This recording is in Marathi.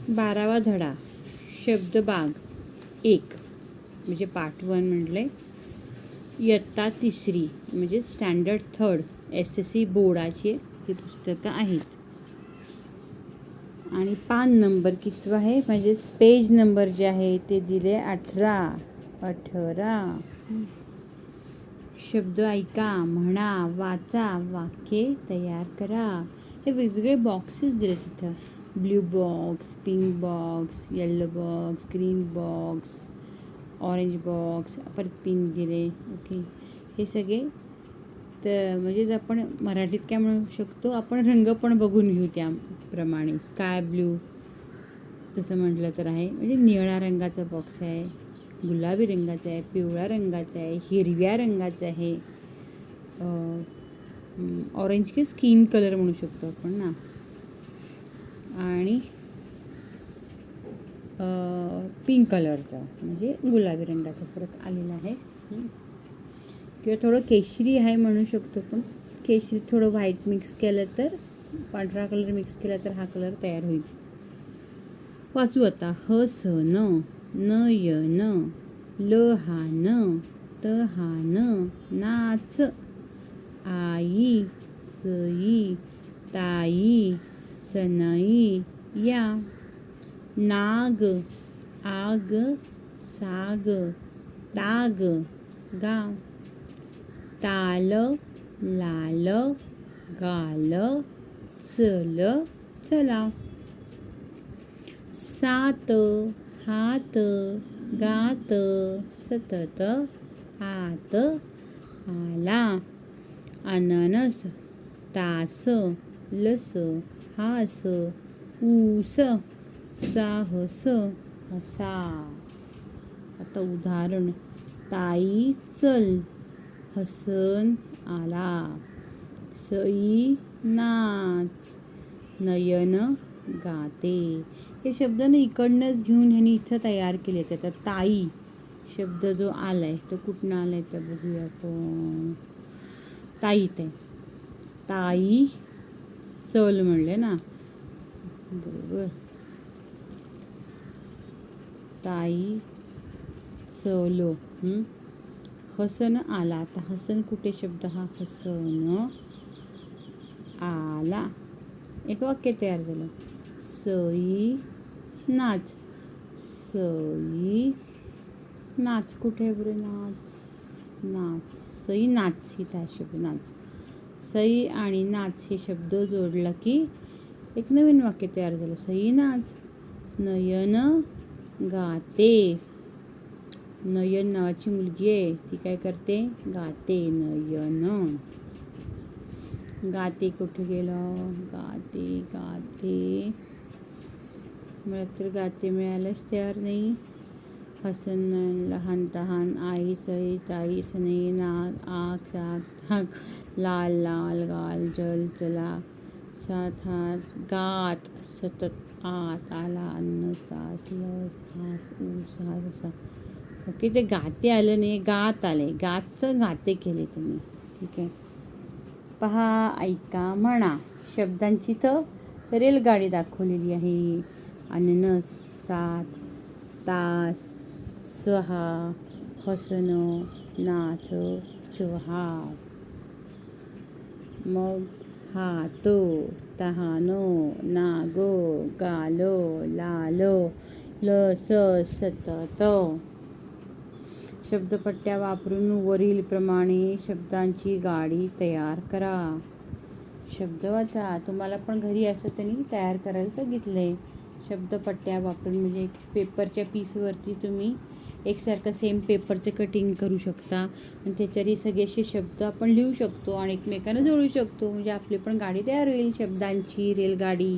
12वा धडा शब्दबाग 1 म्हणजे पार्ट 1 म्हटले. इयत्ता 3 म्हणजे स्टँडर्ड 3 SSC बोर्डाची ही पुस्तकं आहेत. आणि पान नंबर किती आहे म्हणजे पेज नंबर जे आहे ते दिले 18. शब्द ऐका, म्हणा, वाचा, वाक्ये तयार करा. हे वेगवेगळे बॉक्सेस दिले तिथं. Blue box, pink box, yellow box, green box, orange box, परत पिंक दिले. ओके, हे सगळे तर म्हणजेच आपण मराठीत काय म्हणू शकतो, आपण रंग पण बघून घेऊ त्याप्रमाणे. स्काय ब्ल्यू तसं म्हटलं तर आहे. म्हणजे निळ्या रंगाचा बॉक्स आहे, गुलाबी रंगाचा आहे, पिवळ्या रंगाचा आहे, हिरव्या रंगाचा आहे, ऑरेंज की स्किन कलर म्हणू शकतो आपण ना. आणि पिंक कलरचा म्हणजे गुलाबी रंगाचा फरक आलेला आहे. किंवा थोडं केशरी आहे म्हणू शकतो. पण केशरी थोडं व्हाईट मिक्स केलं तर, पांढरा कलर मिक्स केला तर हा कलर तयार होईल. वाचू आता. ह स न, न य न, ल हा न, त हा न, नाच, आई, सई, ताई, सनई, या, नाग, आग, साग, ताग, गा, ताल, लाल, गाल, चल, चला, सात, हात, गात, सतत, आत, आला, अननस, तास, लस, हास, ऊस, साहस, हसा. आता उदाहरण. ताई चल, हसन आला, सई नाच, नयन गाते. हे शब्द ना इकडनंच घेऊन ह्यांनी इथं तयार केले. तर ताई शब्द जो आलाय तो कुठनं आलाय तर बघूया आपण. ताई ते ताई चल म्हणले ना, बरोबर. ताई चलो. हसन आला. आता हसन कुठे शब्द हा, हसन आला. एक वाक्य तयार झालं. सई नाच, सई नाच कुठे बरं, नाच, नाच, सई नाच ही त्या शब्द नाच. सई आणि नाच हे शब्द जोडला की एक नवीन वाक्य तयार झालं. सई नाच. नयन गाते. नयन नावाची मुलगी आहे, ती काय करते, गाते. नयन गाते कुठे गेलं, गाते गाते मला तर गाते मिळालंच तयार नाही. हसन, लहान तहान, आई सई ताई सनई, नाग आग साग ताक, लाल लाल गाल जल चला, सात हात, गात, सतत, आत, आला, अन्नस, तास, लस, हास, ऊस, हासा. ओके, ते गाते आलं नाही, गात आले. गातचं गाते केले तुम्ही. ठीक आहे. पहा, ऐका, म्हणा. शब्दांची तर रेलगाडी दाखवलेली आहे. अननस, 7, तास, 6, हसन, नाच, चहा. मग हात, तहान, नाग, गाल, लाल, लस, सतत. शब्दपट्ट्या वापरून वरील प्रमाणे शब्दांची गाडी तयार करा. शब्द वाचा. तुम्हाला पण घरी असं त्यांनी तयार करायला सांगितलंय. शब्दपट्ट्या वापरून म्हणजे एक पेपरच्या पीसवरती तुम्ही एकसारखं सेम पेपरचं कटिंग करू शकता आणि त्याच्यावरही सगळे असे शब्द आपण लिहू शकतो आणि एकमेकांना जोडू शकतो. म्हणजे आपली पण गाडी तयार होईल, शब्दांची रेलगाडी.